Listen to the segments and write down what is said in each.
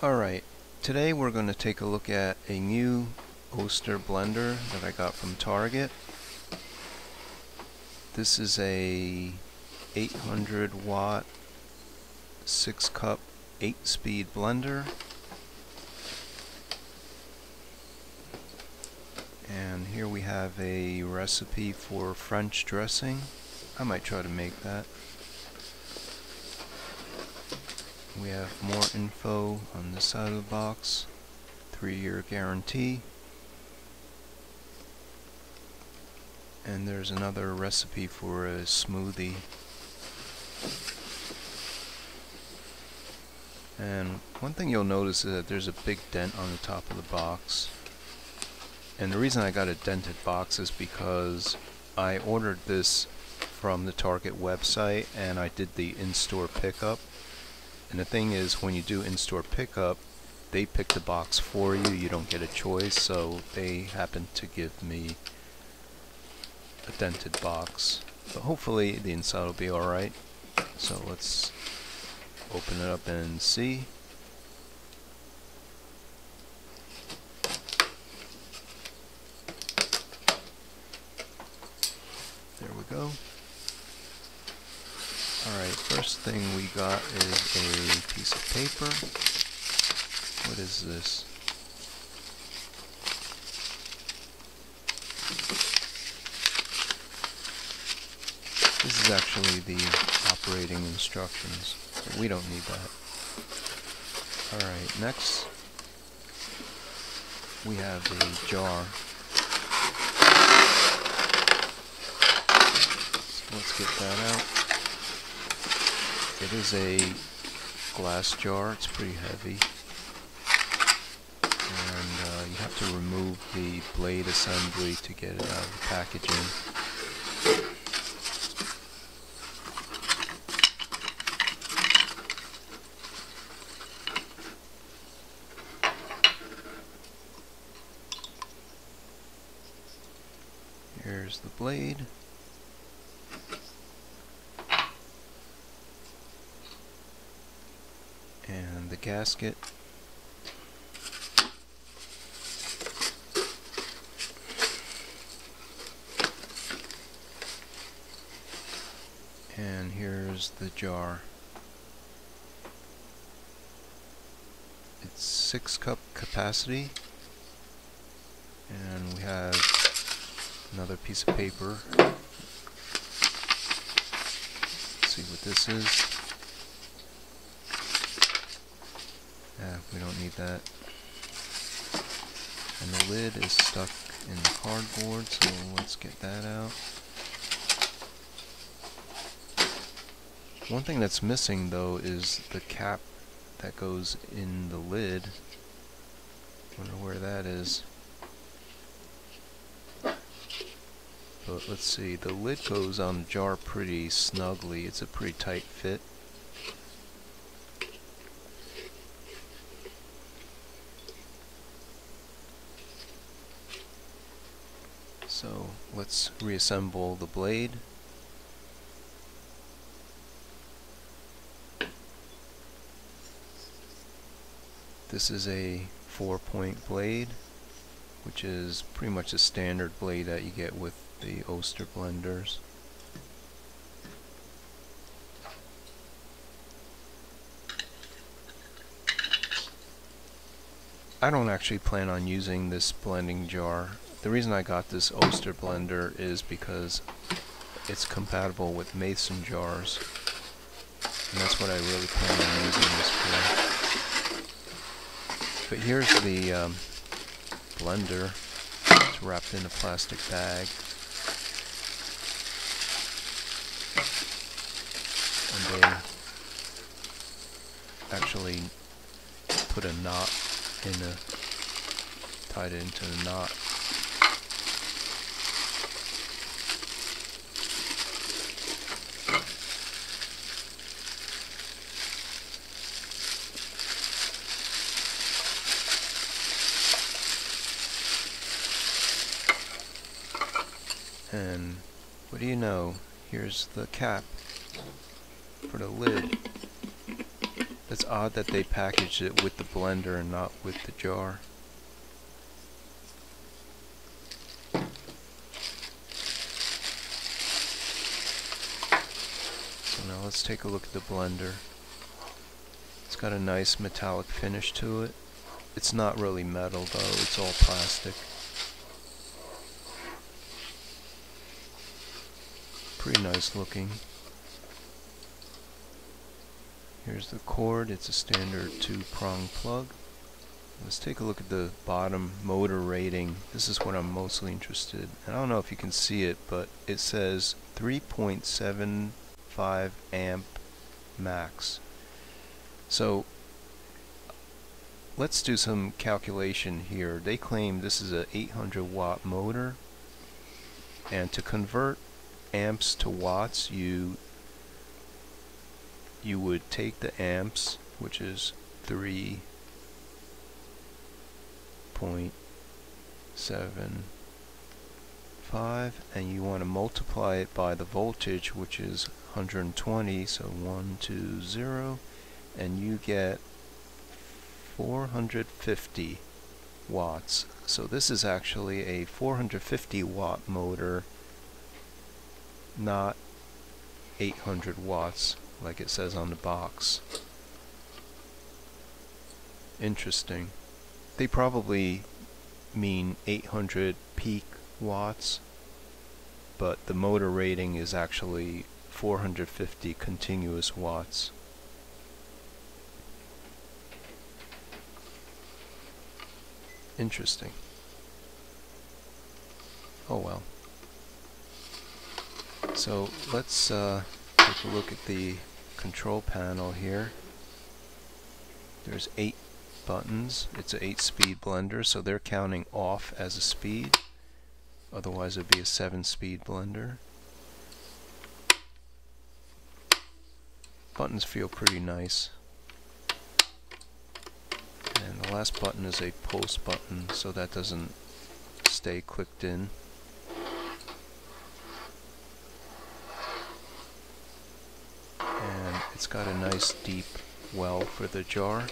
Alright, today we're going to take a look at a new Oster blender that I got from Target. This is a 800 watt 6 cup 8 speed blender, and here we have a recipe for French dressing. I might try to make that. We have more info on this side of the box. 3-year guarantee. And there's another recipe for a smoothie. And one thing you'll notice is that there's a big dent on the top of the box. And the reason I got a dented box is because I ordered this from the Target website and I did the in-store pickup. And the thing is, when you do in-store pickup, they pick the box for you. You don't get a choice, so they happen to give me a dented box. But hopefully the inside will be alright. So let's open it up and see. There we go. Alright, first thing we got is a piece of paper. What is this? This is actually the operating instructions, but we don't need that. Alright, next we have a jar. So let's get that out. It is a glass jar. It's pretty heavy, and you have to remove the blade assembly to get it out of the packaging. Here's the blade. And the gasket. And here's the jar. It's 6 cup capacity. And we have another piece of paper. Let's see what this is. We don't need that. And the lid is stuck in the cardboard, so let's get that out. One thing that's missing though is the cap that goes in the lid. Wonder where that is. But let's see, the lid goes on the jar pretty snugly. It's a pretty tight fit. So let's reassemble the blade. This is a 4-point blade, which is pretty much a standard blade that you get with the Oster blenders. I don't actually plan on using this blending jar. The reason I got this Oster blender is because it's compatible with mason jars, and that's what I really plan on using this for. But here's the blender. It's wrapped in a plastic bag, and they actually put a knot in a, tied it into a knot. And what do you know, here's the cap for the lid. It's odd that they packaged it with the blender and not with the jar. So now let's take a look at the blender. It's got a nice metallic finish to it. It's not really metal though, it's all plastic. Pretty nice looking. Here's the cord. It's a standard 2-prong plug. Let's take a look at the bottom motor rating. This is what I'm mostly interested in. I don't know if you can see it, but it says 3.75 amp max. So let's do some calculation here. They claim this is a 800 watt motor, and to convert amps to watts, you would take the amps, which is 3.75, and you want to multiply it by the voltage, which is 120, so 120, and you get 450 watts. So this is actually a 450 watt motor, not 800 watts like it says on the box. Interesting. They probably mean 800 peak watts, but the motor rating is actually 450 continuous watts. Interesting. Oh well. So let's take a look at the control panel here. There's 8 buttons. It's an 8-speed blender, so they're counting off as a speed. Otherwise it'd be a 7-speed blender. Buttons feel pretty nice. And the last button is a post button, so that doesn't stay clicked in. And it's got a nice deep well for the jar.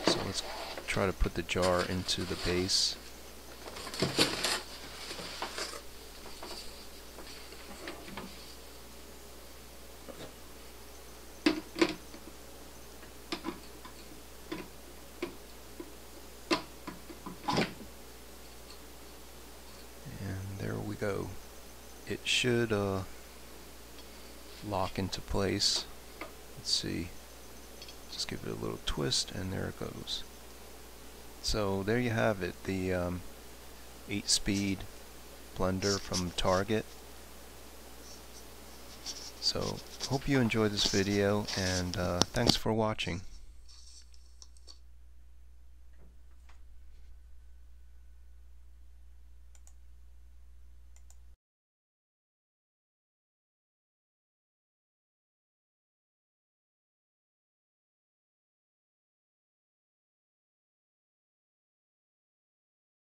So let's try to put the jar into the base. And there we go. It should lock into place. Let's see. Just give it a little twist, and there it goes. So there you have it, the 8-speed blender from Target. So hope you enjoyed this video, and thanks for watching.